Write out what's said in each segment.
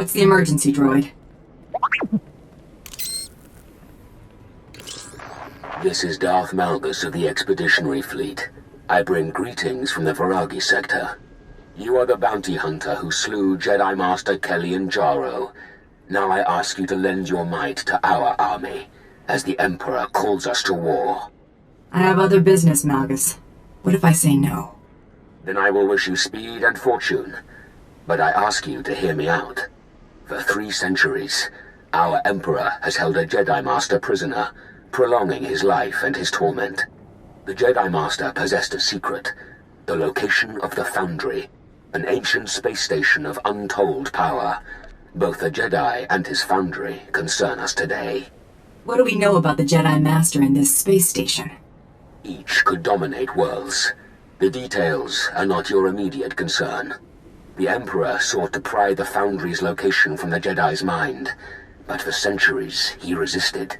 What's the emergency, droid? This is Darth Malgus of the Expeditionary Fleet. I bring greetings from the Viragi sector. You are the bounty hunter who slew Jedi Master Kellian Jaro. Now I ask you to lend your might to our army, as the Emperor calls us to war. I have other business, Malgus. What if I say no? Then I will wish you speed and fortune. But I ask you to hear me out. For 3 centuries, our Emperor has held a Jedi Master prisoner, prolonging his life and his torment. The Jedi Master possessed a secret, the location of the Foundry, an ancient space station of untold power. Both the Jedi and his Foundry concern us today. What do we know about the Jedi Master in this space station? Each could dominate worlds. The details are not your immediate concern. The Emperor sought to pry the Foundry's location from the Jedi's mind, but for centuries he resisted.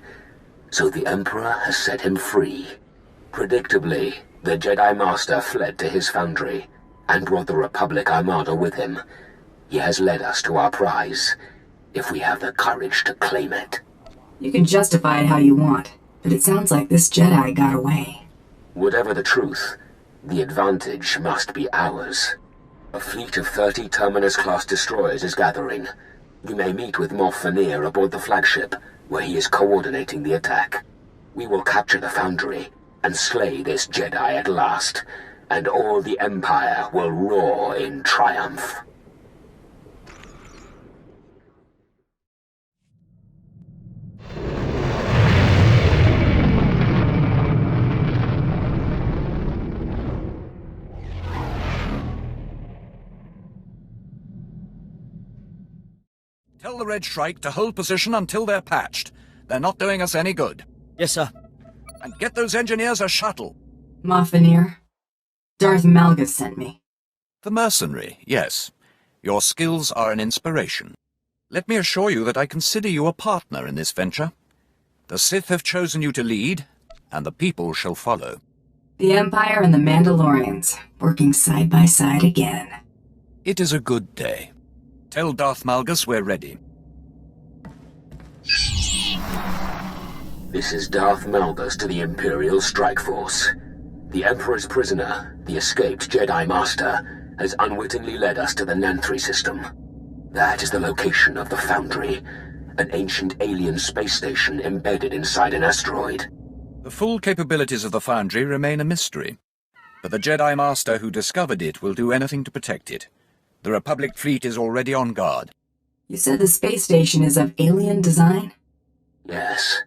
So the Emperor has set him free. Predictably, the Jedi Master fled to his Foundry, and brought the Republic Armada with him. He has led us to our prize, if we have the courage to claim it. You can justify it how you want, but it sounds like this Jedi got away. Whatever the truth, the advantage must be ours. A fleet of 30 Terminus-class destroyers is gathering. We may meet with Moff Veneer aboard the flagship, where he is coordinating the attack. We will capture the Foundry, and slay this Jedi at last, and all the Empire will roar in triumph. Tell the Red Shrike to hold position until they're patched. They're not doing us any good. Yes, sir. And get those engineers a shuttle. Moff Veneer, Darth Malgus sent me. The mercenary, yes. Your skills are an inspiration. Let me assure you that I consider you a partner in this venture. The Sith have chosen you to lead, and the people shall follow. The Empire and the Mandalorians, working side by side again. It is a good day. Tell Darth Malgus we're ready. This is Darth Malgus to the Imperial Strike Force. The Emperor's prisoner, the escaped Jedi Master, has unwittingly led us to the Nanthri system. That is the location of the Foundry, an ancient alien space station embedded inside an asteroid. The full capabilities of the Foundry remain a mystery, but the Jedi Master who discovered it will do anything to protect it. The Republic fleet is already on guard. You said the space station is of alien design? Yes.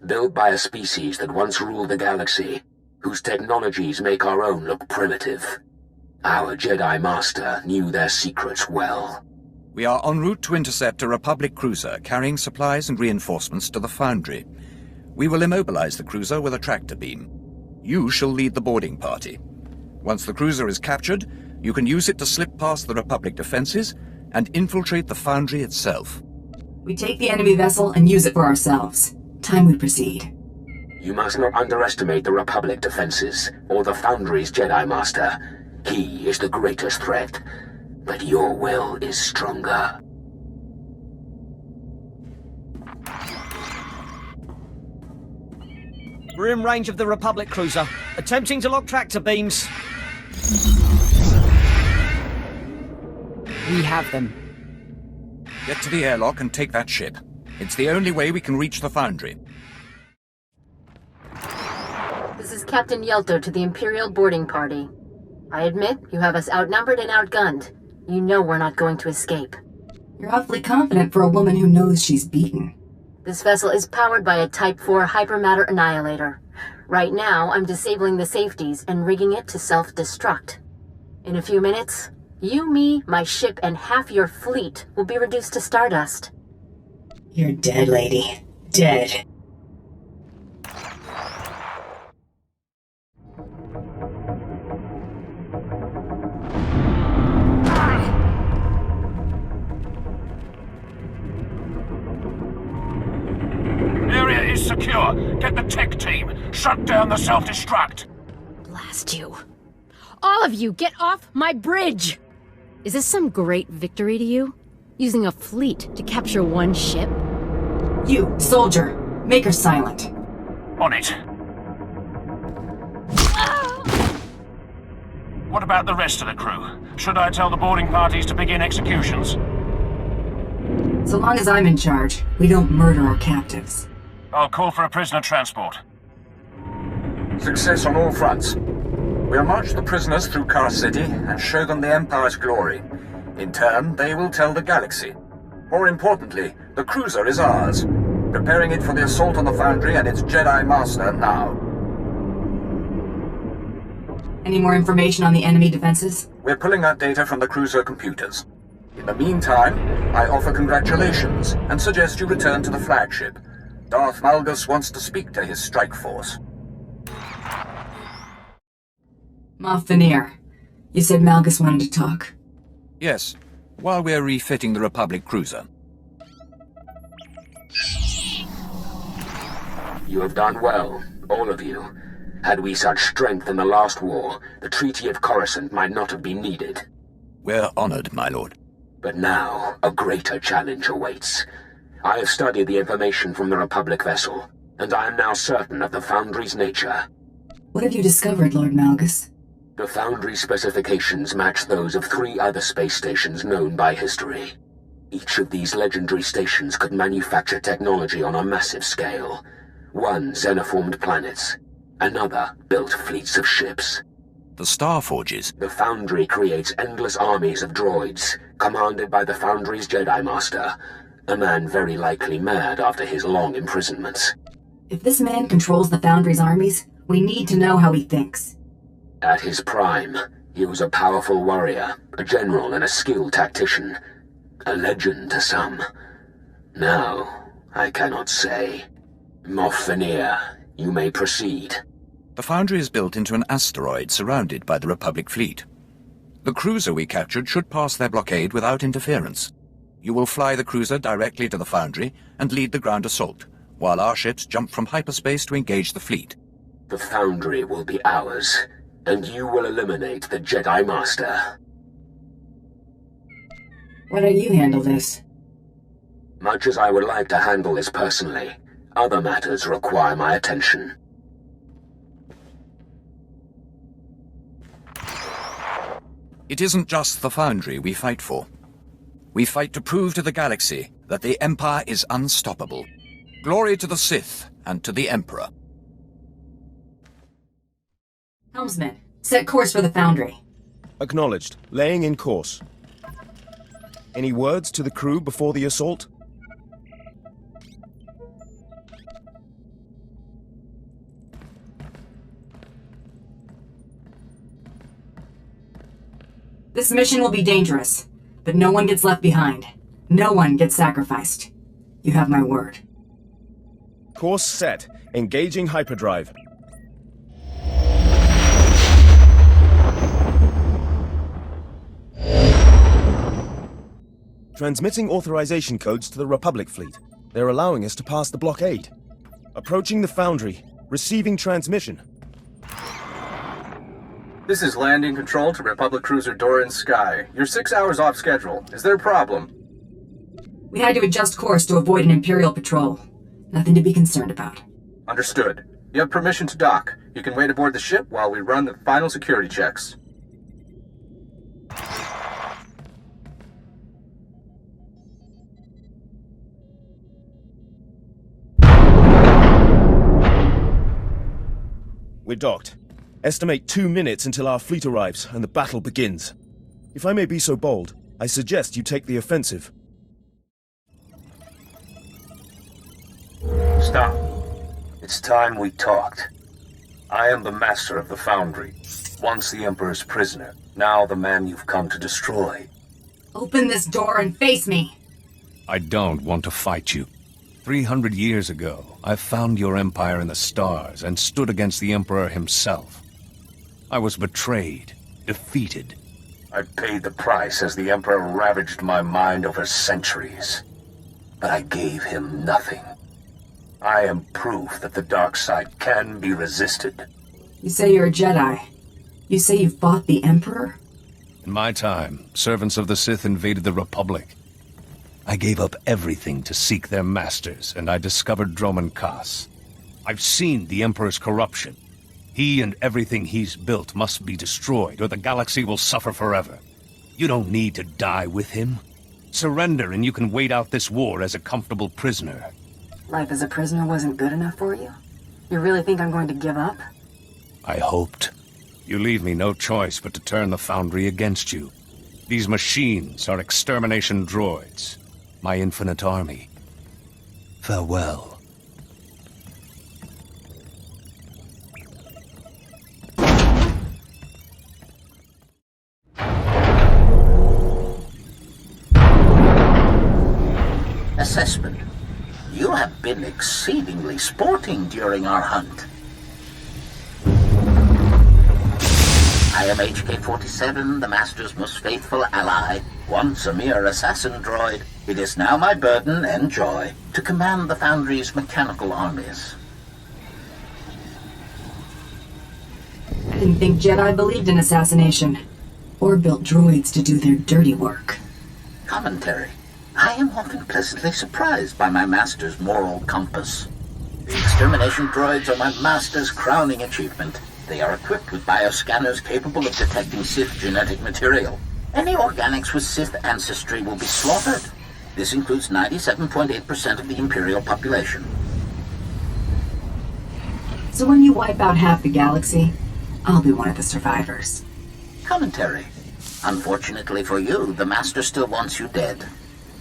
Built by a species that once ruled the galaxy, whose technologies make our own look primitive. Our Jedi Master knew their secrets well. We are en route to intercept a Republic cruiser carrying supplies and reinforcements to the Foundry. We will immobilize the cruiser with a tractor beam. You shall lead the boarding party. Once the cruiser is captured, you can use it to slip past the Republic defenses and infiltrate the Foundry itself. We take the enemy vessel and use it for ourselves. Time we proceed. You must not underestimate the Republic defenses, or the Foundry's Jedi Master. He is the greatest threat, but your will is stronger. We're in range of the Republic cruiser, attempting to lock tractor beams. We have them. Get to the airlock and take that ship. It's the only way we can reach the Foundry. This is Captain Yelto to the Imperial boarding party. I admit, you have us outnumbered and outgunned. You know we're not going to escape. You're awfully confident for a woman who knows she's beaten. This vessel is powered by a Type 4 hypermatter annihilator. Right now, I'm disabling the safeties and rigging it to self-destruct. In a few minutes, you, me, my ship, and half your fleet will be reduced to stardust. You're dead, lady. Dead. Area is secure. Get the tech team. Shut down the self-destruct. Blast you. All of you, get off my bridge! Is this some great victory to you? Using a fleet to capture one ship? You, soldier, make her silent. On it. What about the rest of the crew? Should I tell the boarding parties to begin executions? So long as I'm in charge, we don't murder our captives. I'll call for a prisoner transport. Success on all fronts. We'll march the prisoners through Car City and show them the Empire's glory. In turn, they will tell the galaxy. More importantly, the cruiser is ours. Preparing it for the assault on the Foundry and its Jedi Master now. Any more information on the enemy defenses? We're pulling that data from the cruiser computers. In the meantime, I offer congratulations and suggest you return to the flagship. Darth Malgus wants to speak to his strike force. Moff Veneer, you said Malgus wanted to talk. Yes, while we're refitting the Republic cruiser. You have done well, all of you. Had we such strength in the last war, the Treaty of Coruscant might not have been needed. We're honored, my lord. But now, a greater challenge awaits. I have studied the information from the Republic vessel, and I am now certain of the Foundry's nature. What have you discovered, Lord Malgus? The Foundry specifications match those of 3 other space stations known by history. Each of these legendary stations could manufacture technology on a massive scale. One xenoformed planets. Another built fleets of ships. The Star Forges. The Foundry creates endless armies of droids, commanded by the Foundry's Jedi Master, a man very likely mad after his long imprisonment. If this man controls the Foundry's armies, we need to know how he thinks. At his prime, he was a powerful warrior, a general and a skilled tactician. A legend to some. Now, I cannot say. Moff Veneer, you may proceed. The Foundry is built into an asteroid surrounded by the Republic fleet. The cruiser we captured should pass their blockade without interference. You will fly the cruiser directly to the Foundry and lead the ground assault, while our ships jump from hyperspace to engage the fleet. The Foundry will be ours, and you will eliminate the Jedi Master. Why don't you handle this? Much as I would like to handle this personally, other matters require my attention. It isn't just the Foundry we fight for. We fight to prove to the galaxy that the Empire is unstoppable. Glory to the Sith and to the Emperor. Helmsman, set course for the Foundry. Acknowledged. Laying in course. Any words to the crew before the assault? This mission will be dangerous, but no one gets left behind. No one gets sacrificed. You have my word. Course set. Engaging hyperdrive. Transmitting authorization codes to the Republic fleet. They're allowing us to pass the blockade. Approaching the Foundry. Receiving transmission. This is landing control to Republic Cruiser Doran Sky. You're 6 hours off schedule. Is there a problem? We had to adjust course to avoid an Imperial patrol. Nothing to be concerned about. Understood. You have permission to dock. You can wait aboard the ship while we run the final security checks. We're docked. Estimate 2 minutes until our fleet arrives and the battle begins. If I may be so bold, I suggest you take the offensive. Stop. It's time we talked. I am the master of the Foundry. Once the Emperor's prisoner, now the man you've come to destroy. Open this door and face me! I don't want to fight you. 300 years ago, I found your empire in the stars and stood against the Emperor himself. I was betrayed, defeated. I paid the price as the Emperor ravaged my mind over centuries. But I gave him nothing. I am proof that the dark side can be resisted. You say you're a Jedi. You say you fought the Emperor? In my time, servants of the Sith invaded the Republic. I gave up everything to seek their masters, and I discovered Droman Kaas. I've seen the Emperor's corruption. He and everything he's built must be destroyed, or the galaxy will suffer forever. You don't need to die with him. Surrender and you can wait out this war as a comfortable prisoner. Life as a prisoner wasn't good enough for you? You really think I'm going to give up? I hoped. You leave me no choice but to turn the Foundry against you. These machines are extermination droids. My infinite army. Farewell. Assessment. You have been exceedingly sporting during our hunt. I am HK-47, the Master's most faithful ally. Once a mere assassin droid, it is now my burden and joy to command the Foundry's mechanical armies. I didn't think Jedi believed in assassination, or built droids to do their dirty work. Commentary. I am often pleasantly surprised by my Master's moral compass. The extermination droids are my Master's crowning achievement. They are equipped with bioscanners capable of detecting Sith genetic material. Any organics with Sith ancestry will be slaughtered. This includes 97.8% of the Imperial population. So when you wipe out half the galaxy, I'll be one of the survivors. Commentary. Unfortunately for you, the Master still wants you dead.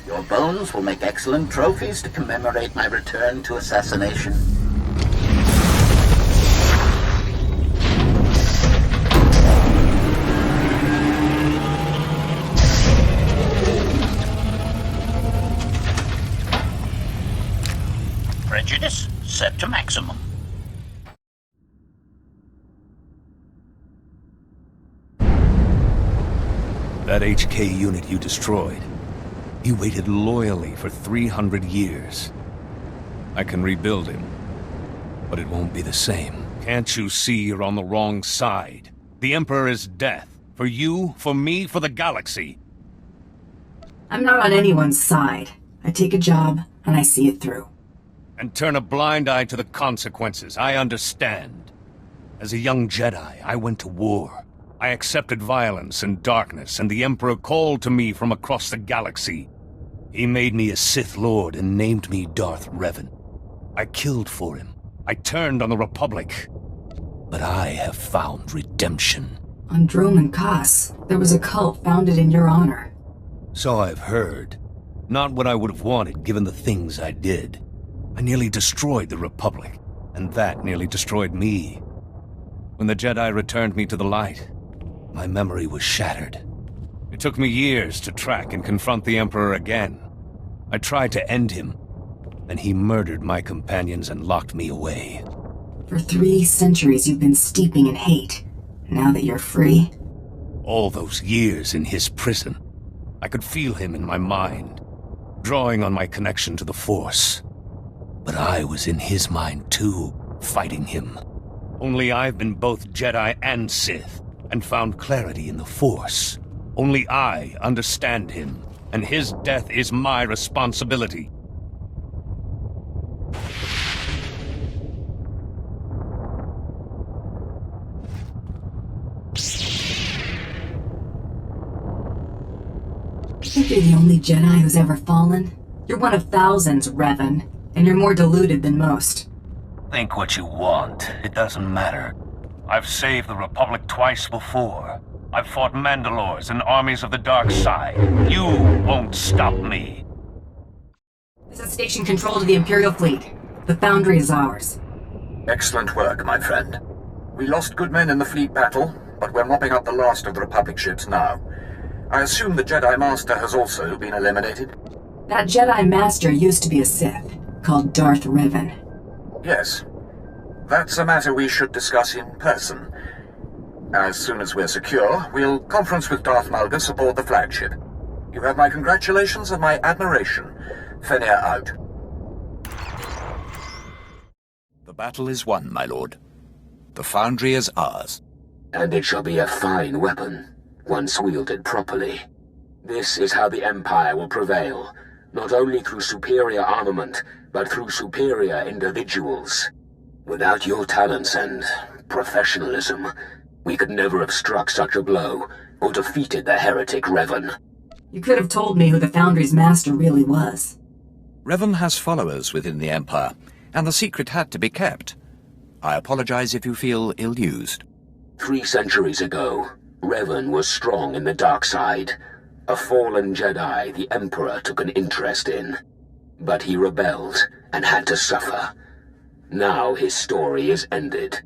Your bones will make excellent trophies to commemorate my return to assassination. Prejudice set to maximum. That HK unit you destroyed, he waited loyally for 300 years. I can rebuild him, but it won't be the same. Can't you see you're on the wrong side? The Emperor is death. For you, for me, for the galaxy. I'm not on anyone's side. I take a job, and I see it through. And turn a blind eye to the consequences. I understand. As a young Jedi, I went to war. I accepted violence and darkness, and the Emperor called to me from across the galaxy. He made me a Sith Lord and named me Darth Revan. I killed for him. I turned on the Republic. But I have found redemption. On Droman Kaas, there was a cult founded in your honor. So I've heard. Not what I would have wanted, given the things I did. I nearly destroyed the Republic, and that nearly destroyed me. When the Jedi returned me to the light, my memory was shattered. It took me years to track and confront the Emperor again. I tried to end him, and he murdered my companions and locked me away. For 3 centuries you've been steeping in hate. Now that you're free? All those years in his prison, I could feel him in my mind, drawing on my connection to the Force. But I was in his mind too, fighting him. Only I've been both Jedi and Sith, and found clarity in the Force. Only I understand him, and his death is my responsibility. You think you're the only Jedi who's ever fallen? You're one of thousands, Revan, and you're more deluded than most. Think what you want. It doesn't matter. I've saved the Republic twice before. I've fought Mandalores and armies of the dark side. You won't stop me. This is station control to the Imperial fleet. The Foundry is ours. Excellent work, my friend. We lost good men in the fleet battle, but we're mopping up the last of the Republic ships now. I assume the Jedi Master has also been eliminated? That Jedi Master used to be a Sith, called Darth Revan. Yes. That's a matter we should discuss in person. As soon as we're secure, we'll conference with Darth Malgus aboard the flagship. You have my congratulations and my admiration. Fenir out. The battle is won, my lord. The Foundry is ours. And it shall be a fine weapon, once wielded properly. This is how the Empire will prevail, not only through superior armament, but through superior individuals. Without your talents and professionalism, we could never have struck such a blow, or defeated the heretic Revan. You could have told me who the Foundry's master really was. Revan has followers within the Empire, and the secret had to be kept. I apologize if you feel ill-used. 3 centuries ago, Revan was strong in the dark side. A fallen Jedi the Emperor took an interest in. But he rebelled and had to suffer. Now his story is ended.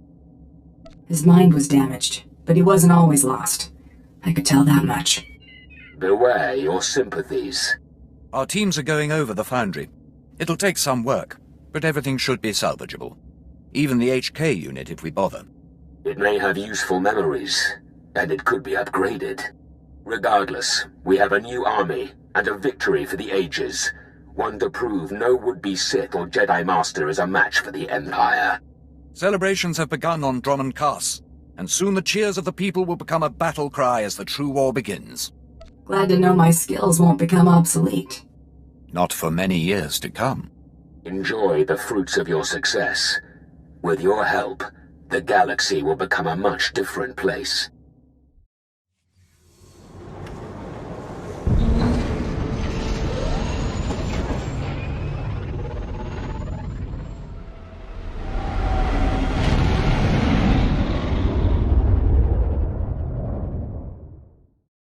His mind was damaged, but he wasn't always lost. I could tell that much. Beware your sympathies. Our teams are going over the Foundry. It'll take some work, but everything should be salvageable. Even the HK unit if we bother. It may have useful memories, and it could be upgraded. Regardless, we have a new army, and a victory for the ages. One to prove no would-be Sith or Jedi Master is a match for the Empire. Celebrations have begun on Drummond Cass, and soon the cheers of the people will become a battle cry as the true war begins. Glad to know my skills won't become obsolete. Not for many years to come. Enjoy the fruits of your success. With your help, the galaxy will become a much different place.